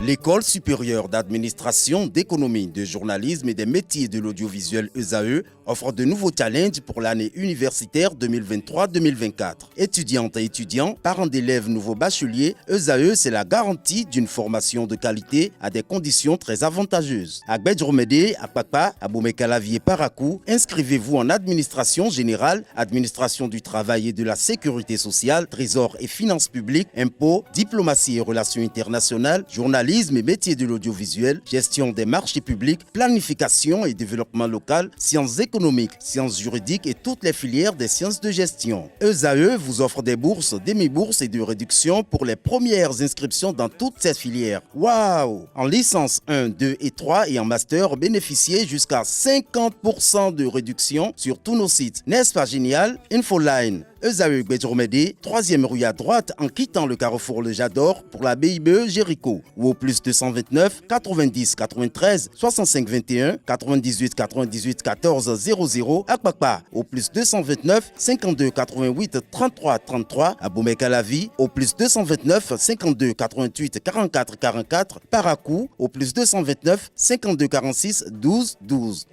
L'École supérieure d'administration, d'économie, de journalisme et des métiers de l'audiovisuel ESAE offre de nouveaux challenges pour l'année universitaire 2023-2024. Étudiantes et étudiants, parents d'élèves nouveaux bacheliers, ESAE, c'est la garantie d'une formation de qualité à des conditions très avantageuses. À Gbedjromede, à Papa, à Boumekalavi et Parakou, inscrivez-vous en administration générale, administration du travail et de la sécurité sociale, trésor et finances publiques, impôts, diplomatie et relations internationales, journalisme et métiers de l'audiovisuel, gestion des marchés publics, planification et développement local, sciences économiques, sciences juridiques et toutes les filières des sciences de gestion. ESAE vous offre des bourses, demi-bourses et de réductions pour les premières inscriptions dans toutes ces filières. Waouh! En licence 1, 2 et 3 et en master, bénéficiez jusqu'à 50% de réduction sur tous nos sites. N'est-ce pas génial? Infoline. ESAE Gbedjromede, 3e rue à droite en quittant le carrefour Le Jador pour la BIBE Jéricho ou au plus 229 90 93 65 21 98 98 14 00 à Kpakpa au plus 229 52 88 33 33 à Boumekalavi au plus 229 52 88 44 44 Parakou au plus 229 52 46 12 12.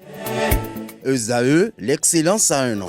ESAE, l'excellence à un an.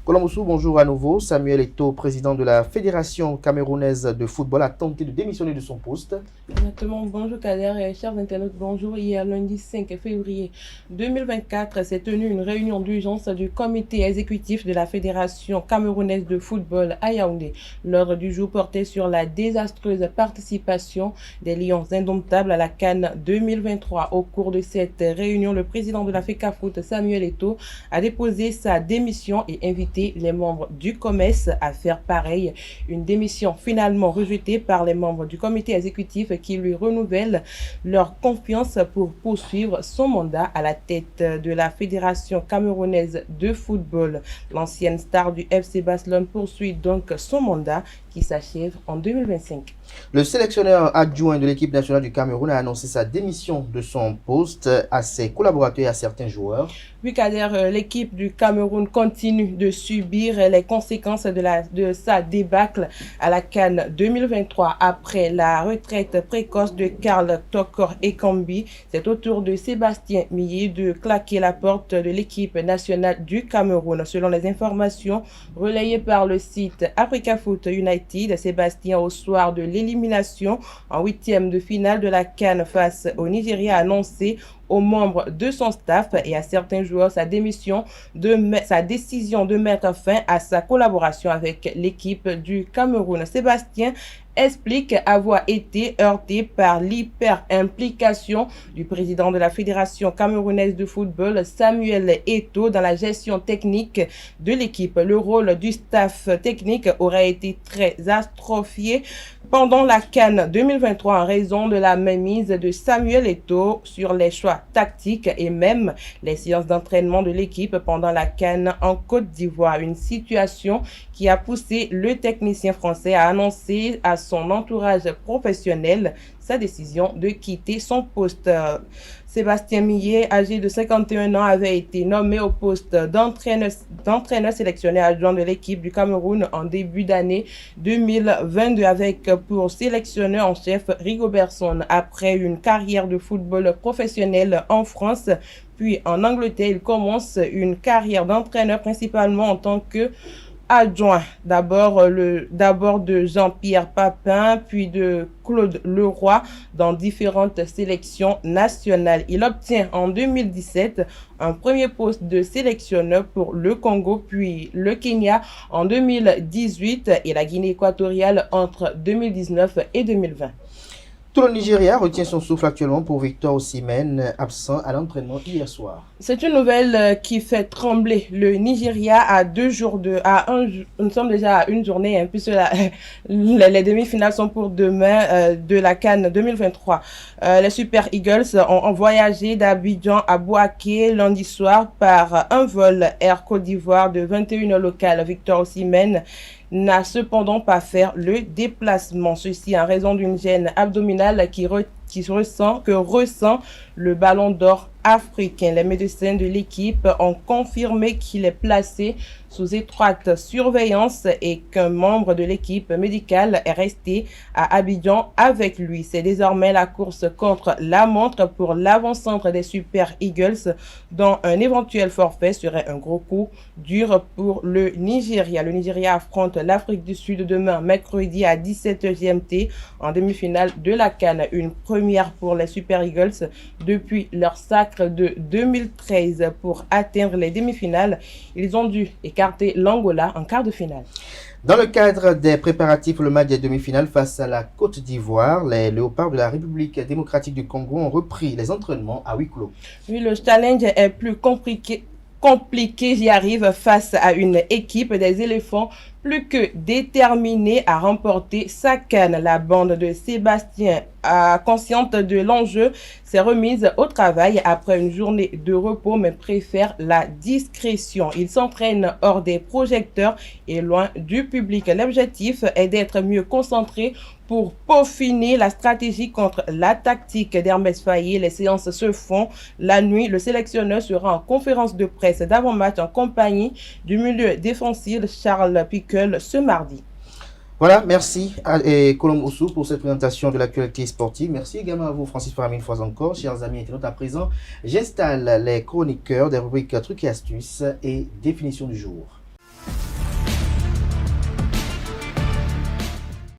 Colombousou, bonjour à nouveau. Samuel Eto'o, président de la Fédération camerounaise de football, a tenté de démissionner de son poste. Exactement, bonjour Kader, chers internautes, bonjour. Hier, lundi 5 février 2024, s'est tenue une réunion d'urgence du comité exécutif de la Fédération camerounaise de football à Yaoundé. L'ordre du jour portait sur la désastreuse participation des Lions indomptables à la CAN 2023. Au cours de cette réunion, le président de la FECAFOOT, Samuel Eto'o, a déposé sa démission et invité les membres du COMES à faire pareil. Une démission finalement rejetée par les membres du comité exécutif qui lui renouvellent leur confiance pour poursuivre son mandat à la tête de la Fédération camerounaise de football. L'ancienne star du FC Barcelone poursuit donc son mandat qui s'achève en 2025. Le sélectionneur adjoint de l'équipe nationale du Cameroun a annoncé sa démission de son poste à ses collaborateurs et à certains joueurs. Oui, Kader, l'équipe du Cameroun continue de subir les conséquences de sa débâcle à la CAN 2023. Après la retraite précoce de Karl Tokor Ekambi, c'est au tour de Sébastien Millet de claquer la porte de l'équipe nationale du Cameroun. Selon les informations relayées par le site Africa Foot United, Sébastien, au soir de l'élimination en 8e de finale de la CAN face au Nigeria, a annoncé aux membres de son staff et à certains joueurs sa décision de mettre fin à sa collaboration avec l'équipe du Cameroun. Sébastien explique avoir été heurté par l'hyper-implication du président de la Fédération camerounaise de football, Samuel Eto'o, dans la gestion technique de l'équipe. Le rôle du staff technique aurait été très atrophié pendant la CAN 2023 en raison de la mainmise de Samuel Eto'o sur les choix tactiques et même les séances d'entraînement de l'équipe pendant la CAN en Côte d'Ivoire. Une situation qui a poussé le technicien français à annoncer à son entourage professionnel sa décision de quitter son poste. Sébastien Millet, âgé de 51 ans, avait été nommé au poste d'entraîneur sélectionné adjoint de l'équipe du Cameroun en début d'année 2022 avec pour sélectionneur en chef Rigobertson. Après une carrière de football professionnel en France, puis en Angleterre, il commence une carrière d'entraîneur principalement en tant que adjoint, d'abord de Jean-Pierre Papin, puis de Claude Leroy dans différentes sélections nationales. Il obtient en 2017 un premier poste de sélectionneur pour le Congo, puis le Kenya en 2018 et la Guinée équatoriale entre 2019 et 2020. Tout le Nigeria retient son souffle actuellement pour Victor Osimhen, absent à l'entraînement hier soir. C'est une nouvelle qui fait trembler le Nigeria à 2 jours nous sommes déjà à une journée, puisque les demi-finales sont pour demain de la CAN 2023. Les Super Eagles ont voyagé d'Abidjan à Bouaké lundi soir par un vol Air Côte d'Ivoire de 21h locales. Victor Osimhen n'a cependant pas fait le déplacement. Ceci en raison d'une gêne abdominale que ressent le Ballon d'Or africain. Les médecins de l'équipe ont confirmé qu'il est placé sous étroite surveillance et qu'un membre de l'équipe médicale est resté à Abidjan avec lui. C'est désormais la course contre la montre pour l'avant-centre des Super Eagles, dont un éventuel forfait serait un gros coup dur pour le Nigeria. Le Nigeria affronte l'Afrique du Sud demain, mercredi à 17h GMT, en demi-finale de la CAN. Une première pour les Super Eagles depuis leur sacre de 2013. Pour atteindre les demi-finales, ils ont dû écarter l'Angola en quart de finale. Dans le cadre des préparatifs pour le match des demi-finales face à la Côte d'Ivoire, les Léopards de la République démocratique du Congo ont repris les entraînements à huis clos. Oui, le challenge est plus compliqué, j'y arrive face à une équipe des éléphants plus que déterminée à remporter sa CAN. La bande de Sébastien, consciente de l'enjeu, s'est remise au travail après une journée de repos, mais préfère la discrétion. Il s'entraîne hors des projecteurs et loin du public. L'objectif est d'être mieux concentré pour peaufiner la stratégie contre la tactique d'Hermès Faye. Les séances se font la nuit. Le sélectionneur sera en conférence de presse d'avant-match en compagnie du milieu défensif Charles Piquel ce mardi. Voilà, merci à Colombe Oussou pour cette présentation de l'actualité sportive. Merci également à vous, Francis Farami, une fois encore. Chers amis internautes, à présent, j'installe les chroniqueurs des rubriques trucs et astuces et définition du jour.